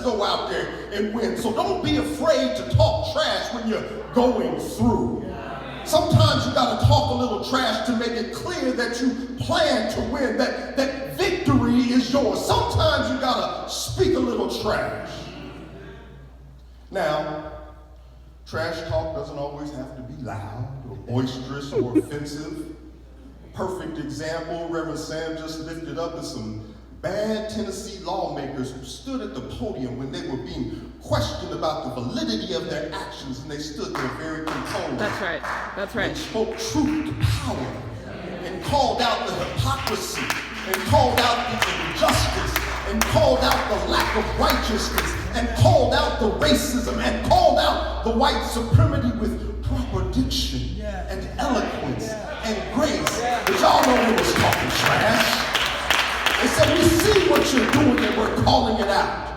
Go out there and win. So don't be afraid to talk trash when you're going through. Sometimes you got to talk a little trash to make it clear that you plan to win, that victory is yours. Sometimes you got to speak a little trash. Now, trash talk doesn't always have to be loud or boisterous or offensive. Perfect example, Reverend Sam just lifted up is some bad Tennessee lawmakers who stood at the podium when they were being questioned about the validity of their actions, and they stood there very composed. That's right. That's right. And spoke truth to power, and called out the hypocrisy, and called out the injustice, and called out the lack of righteousness, and called out the racism, and called out the white supremacy with proper diction and eloquence and grace. But y'all know who was talking trash. They said, we see what you're doing and we're calling it out.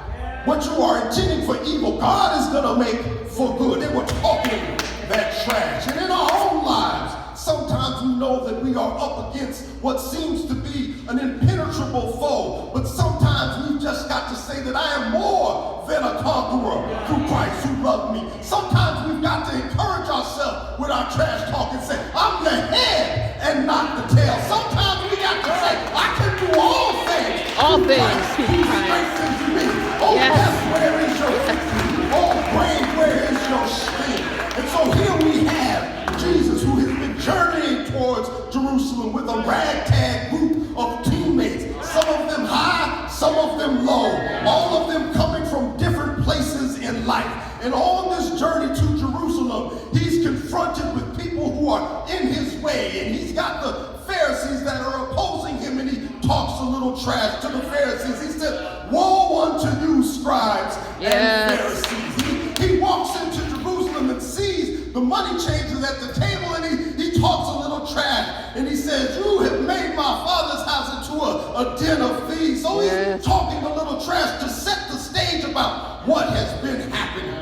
What you are intending for evil, God is going to make for good. They were talking that trash. And in our own lives, sometimes we know that we are up against what seems to be an impenetrable foe. But sometimes we've just got to say that I am more than a conqueror through Christ who loved me. Sometimes we've got to encourage ourselves with our trash talk and say, I'm the head and not the tail. Sometimes we got to say, I can do all things. All things through Christ. Strengthens me. Oh, yes. Where is your victory? Oh, brain, where is your sting? And so here we have Jesus, who has been journeying towards Jerusalem with a ragtag group of teammates. Some of them high, some of them low. All of them coming from different places in life. And on this journey to Jerusalem, he's confronted with people who are in his way. And he's got the Pharisees that are opposing him, and he talks a little trash to the Pharisees. He said, woe unto you, scribes and Pharisees. He walks into Jerusalem and sees the money changers at the table, and he talks a little trash. And he says, you have made my father's house into a den of thieves. So he's talking a little trash to set the stage about what has been happening.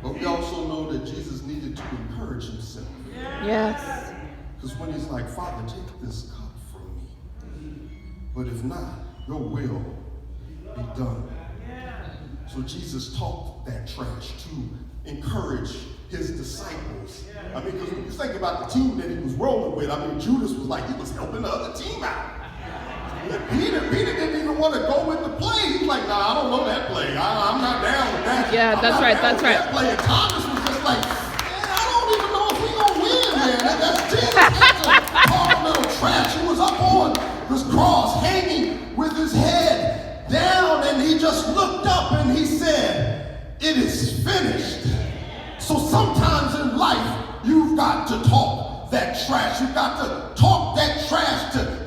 But we also know that Jesus needed to encourage himself. Yes. Because when he's like, Father, take this cup from me. But if not, your will be done. So Jesus talked that trash to encourage his disciples. I mean, because when you think about the team that he was rolling with, I mean, Judas was like, he was helping the other team out. Peter didn't even want to go with the play. He's like, nah, I don't know that play. I'm not down with that. Yeah, that's right. That's right. That play. And Thomas was just like, man, I don't even know if we're going to win, man. That's Jesus. That's a little trash. He was up on this cross, hanging with his head down, and he just looked up and he said, it is finished. So sometimes in life, you've got to talk that trash. You've got to talk that trash to